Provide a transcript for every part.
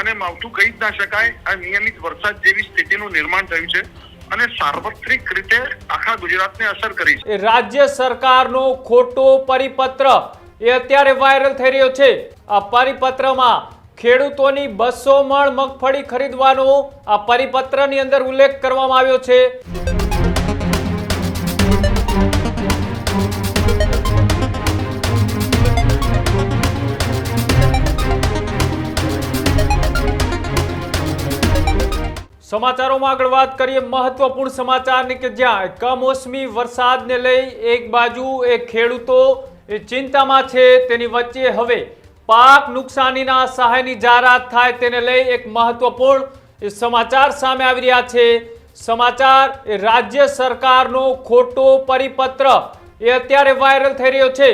અને માવઠું કહી જ ના શકાય. આ નિયમિત વરસાદ જેવી સ્થિતિનું નિર્માણ થયું છે અને સાર્વત્રિક રીતે આખા ગુજરાતને અસર કરી છે. રાજ્ય સરકારનો ખોટો પરિપત્ર એ અત્યારે વાયરલ થઈ રહ્યો છે. આ પરિપત્રમાં ખેડૂતોની 200 મણ મગફળી ખરીદવાનો આ પરિપત્રની અંદર ઉલ્લેખ કરવામાં આવ્યો છે. સમાચારોમાં આગળ વાત કરીએ મહત્વપૂર્ણ સમાચારની કે જ્યાં કમોસમી વરસાદને લઈ એક બાજુ એ ખેડૂતો ચિંતામાં છે, તેની વચ્ચે હવે પાક નુકસાનીના સહાયની જાહેરાત થાય તેને લઈ એક મહત્વપૂર્ણ સમાચાર સામે આવી રહ્યા છે. સમાચાર એ રાજ્ય સરકારનો ખોટો પરિપત્ર એ અત્યારે વાયરલ થઈ રહ્યો છે.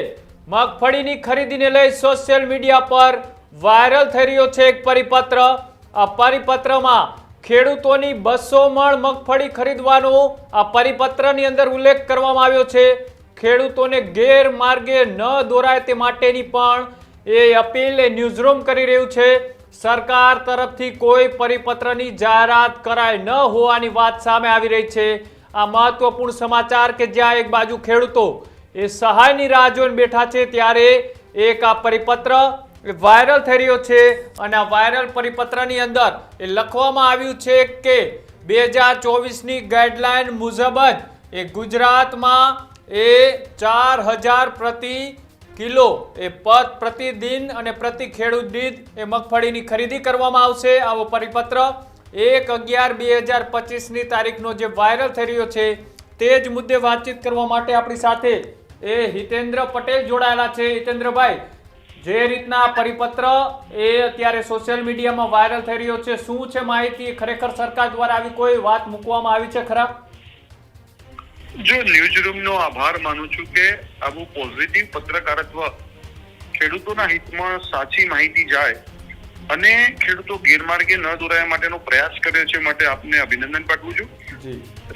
મગફળીની ખરીદીને લઈ સોશિયલ મીડિયા પર વાયરલ થઈ રહ્યો છે એક પરિપત્ર. આ પરિપત્રમાં ખેડૂતોની 200 મણ મગફળી ખરીદવાનો આ પરિપત્રની અંદર ઉલ્લેખ કરવામાં આવ્યો છે. ખેડૂતોને ગેરમાર્ગે ન દોરાય તે માટેની પણ એ અપીલ ન્યૂઝરૂમ કરી રહ્યું છે. સરકાર તરફથી કોઈ પરિપત્રની જાહેરાત કરાય ન હોવાની વાત સામે આવી રહી છે. આ મહત્વપૂર્ણ સમાચાર કે જ્યાં એક બાજુ ખેડૂતો એ સહાયની રાહ જોઈને બેઠા છે, ત્યારે એક આ પરિપત્ર વાયરલ થઈ રહ્યો છે. અને આ વાયરલ પરિપત્રની અંદર એ લખવામાં આવ્યું છે કે 2024ની ગાઈડલાઈન મુજબ જ એ ગુજરાતમાં એ 4000 પ્રતિ કિલો એ પ્રતિદિન અને પ્રતિ ખેડૂત દીઠ એ મગફળીની ખરીદી કરવામાં આવશે. આવો પરિપત્ર 1/11/2025ની તારીખનો જે વાયરલ થઈ રહ્યો છે તે જ મુદ્દે વાતચીત કરવા માટે આપણી સાથે એ હિતેન્દ્ર પટેલ જોડાયેલા છે. હિતેન્દ્રભાઈ, જે રીતના પરિપત્ર એ અત્યારે સોશિયલ મીડિયામાં વાયરલ થઈ રહ્યો છે, શું છે માહિતી? ખરેખર સરકાર દ્વારા આવી કોઈ વાત મૂકવામાં આવી છે ખરા? જો ન્યૂઝરૂમનો આભાર માનું છું કે આવું પોઝિટિવ પત્રકારત્વ ખેડૂતોના હિતમાં સાચી માહિતી જાય અને ખેડૂતો ગેરમાર્ગે ન દોરાય માટેનો પ્રયાસ કર્યો છે, માટે આપને અભિનંદન પાઠવું છું.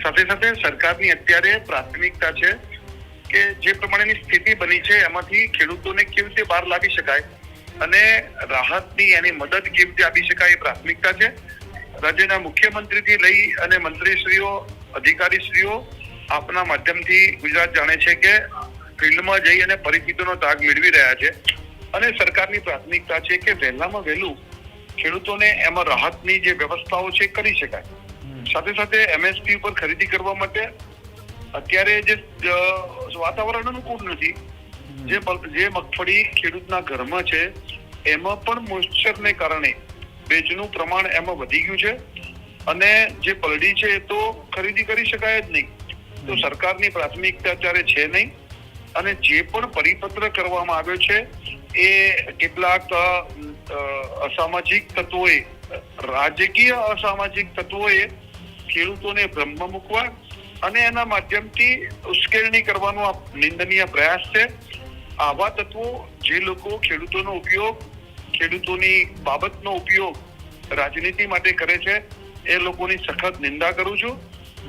સાથે સાથે સરકારની અત્યારે પ્રાથમિકતા છે કે જે પ્રમાણેની સ્થિતિ બની છે એમાંથી ખેડૂતોને કેવી રીતે બહાર લાવી શકાય અને રાહતની એની મદદ કેવી રીતે આપી શકાય એ પ્રાથમિકતા છે. રાજ્યના મુખ્યમંત્રીથી લઈ અને મંત્રીશ્રીઓ, અધિકારીશ્રીઓ આપના માધ્યમથી ગુજરાત જાણે છે કે ફિલ્ડમાં જઈ અને પરિસ્થિતિનો તાગ મેળવી રહ્યા છે અને સરકારની પ્રાથમિકતા છે કે વહેલામાં વહેલું ખેડૂતોને એમાં રાહતની જે વ્યવસ્થાઓ છે કરી શકાય. સાથે સાથે MSP ઉપર ખરીદી કરવા માટે અત્યારે જે વાતાવરણ અનુકૂળ નથી, જે મગફળી ખેડૂતના ઘરમાં છે એમાં પણ મોઇસ્ચરને કારણે ભેજનું પ્રમાણ એમાં વધી ગયું છે અને જે પલડી છે એ તો ખરીદી કરી શકાય જ નહીં. તો સરકારની પ્રાથમિકતા અત્યારે છે નહીં અને જે પણ પરિપત્ર કરવામાં આવ્યો છે એ કેટલાક અસામાજિક તત્વોએ, રાજકીય અસામાજિક તત્વોએ ખેડૂતોને ભ્રમમાં મૂકવા અને એના માધ્યમથી ઉશ્કેરણી કરવાનો આ નિંદનીય પ્રયાસ છે. આવા તત્વો જે લોકો ખેડૂતોનો ઉપયોગ, ખેડૂતોની બાબતનો ઉપયોગ રાજનીતિ માટે કરે છે એ લોકોની સખત નિંદા કરું છું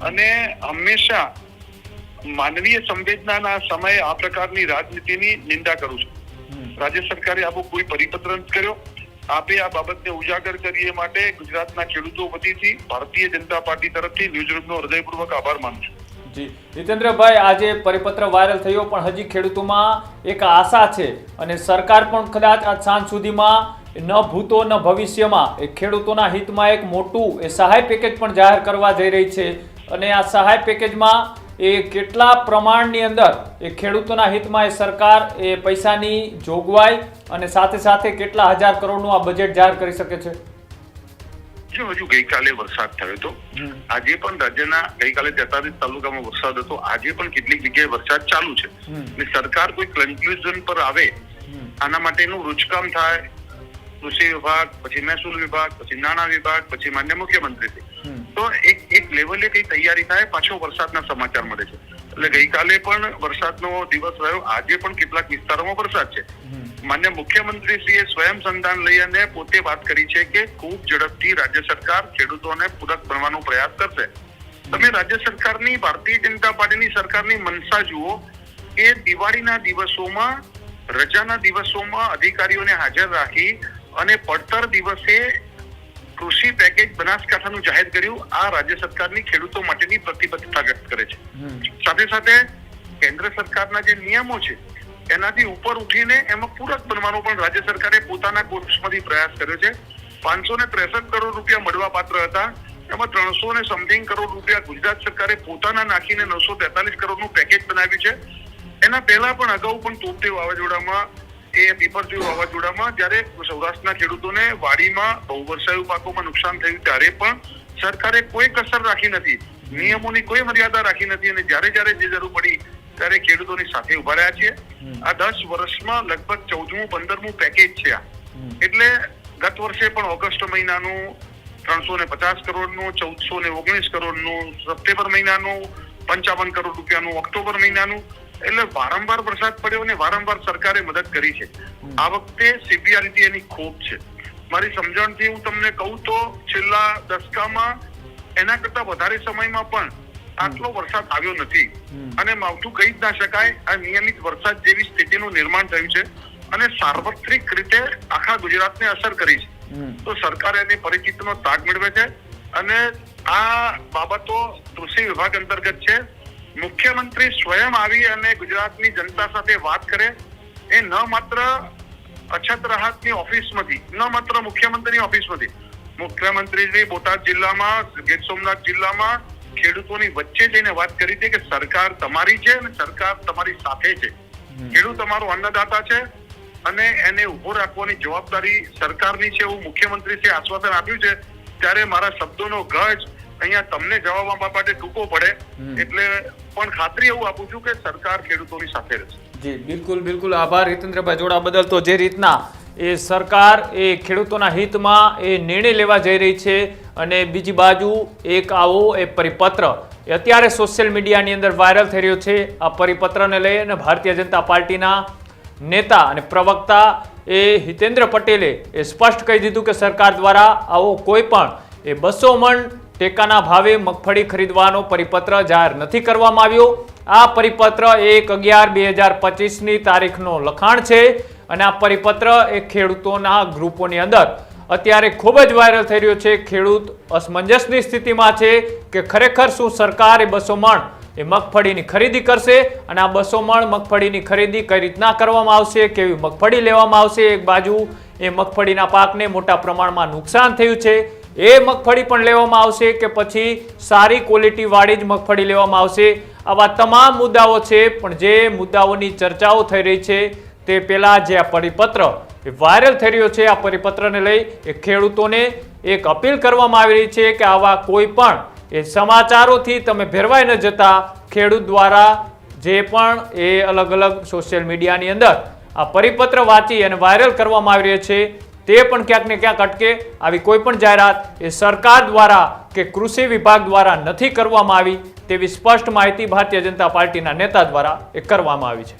અને હંમેશા માનવીય સંવેદનાના સમયે આ પ્રકારની રાજનીતિની નિંદા કરું છું. રાજ્ય સરકારે આવો કોઈ પરિપત્ર નથી કર્યો. આપે આ બાબતને ઉજાગર કરીએ માટે ગુજરાતના ખેડૂતો વતીથી ભારતીય જનતા પાર્ટી તરફથી ન્યૂઝરૂમનો હૃદયપૂર્વક આભાર માનું છું. જી હિતેન્દ્રભાઈ, આજે પરિપત્ર વાયરલ થયો પણ હજી ખેડૂતોમાં એક આશા છે અને સરકાર પણ કદાચ આજ સાંજ સુધીમાં ન ભૂતો ન ભવિષ્યમાં એ ખેડૂતોના હિતમાં એક મોટું એ સહાય પેકેજ પણ જાહેર કરવા જઈ રહી છે. અને આ સહાય પેકેજમાં એ કેટલા પ્રમાણની અંદર એ ખેડૂતોના હિતમાં એ સરકાર એ પૈસાની જોગવાઈ અને સાથે સાથે કેટલા હજાર કરોડનું આ બજેટ જાહેર કરી શકે છે? જો હજુ ગઈકાલે વરસાદ થયો હતો, આજે પણ રાજ્યના ગઈકાલે 43 તાલુકામાં વરસાદ હતો, આજે પણ કેટલીક જગ્યાએ વરસાદ ચાલુ છે. સરકાર કોઈ કન્ક્લુઝન પર આવે, આના માટેનું રૂચકામ થાય, કૃષિ વિભાગ, પછી મહેસૂલ વિભાગ, પછી નાણાં વિભાગ, પછી માન્ય મુખ્યમંત્રી, તો એક લેવલે કઈ તૈયારી થાય, પાછો વરસાદના સમાચાર મળે છે. એટલે ગઈકાલે પણ વરસાદનો દિવસ રહ્યો, આજે પણ કેટલાક વિસ્તારોમાં વરસાદ છે. માન્ય મુખ્યમંત્રીશ્રીએ સ્વયં સંધાન લઈ અને પોતે વાત કરી છે કે ખૂબ ઝડપથી રાજ્ય સરકાર ખેડૂતોને પૂરક બનવાનો પ્રયાસ કરશે. તમે રાજ્ય સરકારની, ભારતીય જનતા પાર્ટીની સરકારની મનસા જુઓ કે દિવાળીના દિવસોમાં, રજાના દિવસોમાં અધિકારીઓને હાજર રાખી અને પડતર દિવસે કૃષિ પેકેજ બનાસકાંઠાનું જાહેર કર્યું. આ રાજ્ય સરકારની ખેડૂતો માટેની પ્રતિબદ્ધતા વ્યક્ત કરે છે. સાથે સાથે કેન્દ્ર સરકારના જે નિયમો છે એનાથી ઉપર ઉઠીને એમાં પૂરક બનવાનો પણ રાજ્ય સરકારે પોતાના કોર્સમાંથી પ્રયાસ કર્યો છે. 563 કરોડ રૂપિયા મળવા પાત્ર હતા, એમાં 300 ને સમથિંગ કરોડ રૂપિયા ગુજરાત સરકારે પોતાના નાખીને 943 કરોડનું પેકેજ બનાવ્યું છે. એના પહેલા પણ અગાઉ પણ તોપતે વાવાઝોડામાં પીપરજોય વાવાઝોડામાં જ્યારે સૌરાષ્ટ્રના ખેડૂતોને વાડીમાં બહુવર્ષાયુ પાકોમાં નુકસાન થયું ત્યારે પણ સરકારે કોઈ કસર રાખી નથી, નિયમોની કોઈ મર્યાદા રાખી નથી અને જ્યારે જે જરૂર પડી ત્યારે ખેડૂતોની સાથે ઉભા રહ્યા છીએ. આ 10 વર્ષમાં લગભગ 14મું 15મું પેકેજ છે. એટલે ગત વર્ષે પણ ઓગસ્ટ મહિનાનું 350 કરોડનું, 1419 કરોડનું, સપ્ટેમ્બર મહિનાનું 55 કરોડ રૂપિયાનું, ઓક્ટોબર મહિનાનું, એટલે વારંવાર વરસાદ પડ્યો અને વારંવાર સરકારે મદદ કરી છે. આ વખતે સિવિયારિટી એની ખૂબ છે. મારી સમજણથી હું તમને કહું તો છેલ્લા દશકામાં એના કરતા વધારે સમયમાં પણ આટલો વરસાદ આવ્યો નથી અને માવઠું કહી જ ના શકાય. આ નિયમિત વરસાદ જેવી સ્થિતિનું નિર્માણ થયું છે અને સાર્વત્રિક રીતે આખા ગુજરાતને અસર કરી છે. તો સરકાર એની પરિચિતિનો તાગ મેળવે છે અને આ બાબતો કૃષિ વિભાગ અંતર્ગત છે. મુખ્યમંત્રી સ્વયં આવી અને ગુજરાતની જનતા સાથે વાત કરે, એ ન માત્ર અછત રાહતની ઓફિસમાંથી, ન માત્ર મુખ્યમંત્રીની ઓફિસમાંથી, મુખ્યમંત્રીશ્રી બોટાદ જિલ્લામાં, ગીર સોમનાથ જિલ્લામાં ખેડૂતોની વચ્ચે જઈને વાત કરી હતી કે સરકાર તમારી છે અને સરકાર તમારી સાથે છે. ખેડૂત તમારો અન્નદાતા છે અને એને ઉભો રાખવાની જવાબદારી સરકારની છે એવું મુખ્યમંત્રીશ્રીએ આશ્વાસન આપ્યું છે. ત્યારે મારા શબ્દોનો ગજ અહીંયા તમને જવાબ આપવા માટે ટૂંકો પડે, એટલે પણ ખાતરી એવું આપું છું કે સરકાર ખેડૂતોની સાથે રહેશે. જી બિલકુલ આભાર હિતેન્દ્રભાઈ જોડા બદલ. તો જે રીતના એ સરકાર એ ખેડૂતોના હિતમાં એ નિર્ણય લેવા જઈ રહી છે અને બીજી બાજુ એક આવો એ પરિપત્ર એ અત્યારે સોશિયલ મીડિયાની અંદર વાયરલ થઈ રહ્યો છે. આ પરિપત્રને લઈ અને ભારતીય જનતા પાર્ટીના નેતા અને પ્રવક્તા એ હિતેન્દ્ર પટેલે એ સ્પષ્ટ કહી દીધું કે સરકાર દ્વારા આવો કોઈ પણ એ 200 મણ ટેકાના ભાવે મગફળી ખરીદવાનો પરિપત્ર જાહેર નથી કરવામાં આવ્યો. આ પરિપત્ર 1/11/2025ની તારીખનો લખાણ છે અને આ પરિપત્ર એ ખેડૂતોના ગ્રુપોની અંદર અત્યારે ખૂબ જ વાયરલ થઈ રહ્યો છે. ખેડૂત અસમંજસની સ્થિતિમાં છે કે ખરેખર શું સરકાર એ 200 મણ એ મગફળીની ખરીદી કરશે અને આ 200 મણ મગફળીની ખરીદી કઈ રીતના કરવામાં આવશે, કેવી મગફળી લેવામાં આવશે. એક બાજુ એ મગફળીના પાકને મોટા પ્રમાણમાં નુકસાન થયું છે, એ મગફળી પણ લેવામાં આવશે કે પછી સારી ક્વોલિટી વાળી જ મગફળી લેવામાં આવશે. આવા તમામ મુદ્દાઓ છે, પણ જે મુદ્દાઓની ચર્ચાઓ થઈ રહી છે તે પહેલા જે આ પરિપત્ર વાયરલ થઈ રહ્યો છે, આ પરિપત્રને લઈ એ ખેડૂતોને એક અપીલ કરવામાં આવી રહી છે કે આવા કોઈ પણ એ સમાચારોથી તમે ભેરવાઈ ન જતા. ખેડૂત દ્વારા જે પણ એ અલગ અલગ સોશિયલ મીડિયાની અંદર આ પરિપત્ર વાંચી અને વાયરલ કરવામાં આવી રહ્યો છે તે પણ ક્યાંક ને ક્યાંક અટકે. આવી કોઈ પણ જાહેરાત એ સરકાર દ્વારા કે કૃષિ વિભાગ દ્વારા નથી કરવામાં આવી તેવી સ્પષ્ટ માહિતી ભારતીય જનતા પાર્ટીના નેતા દ્વારા એ કરવામાં આવી છે.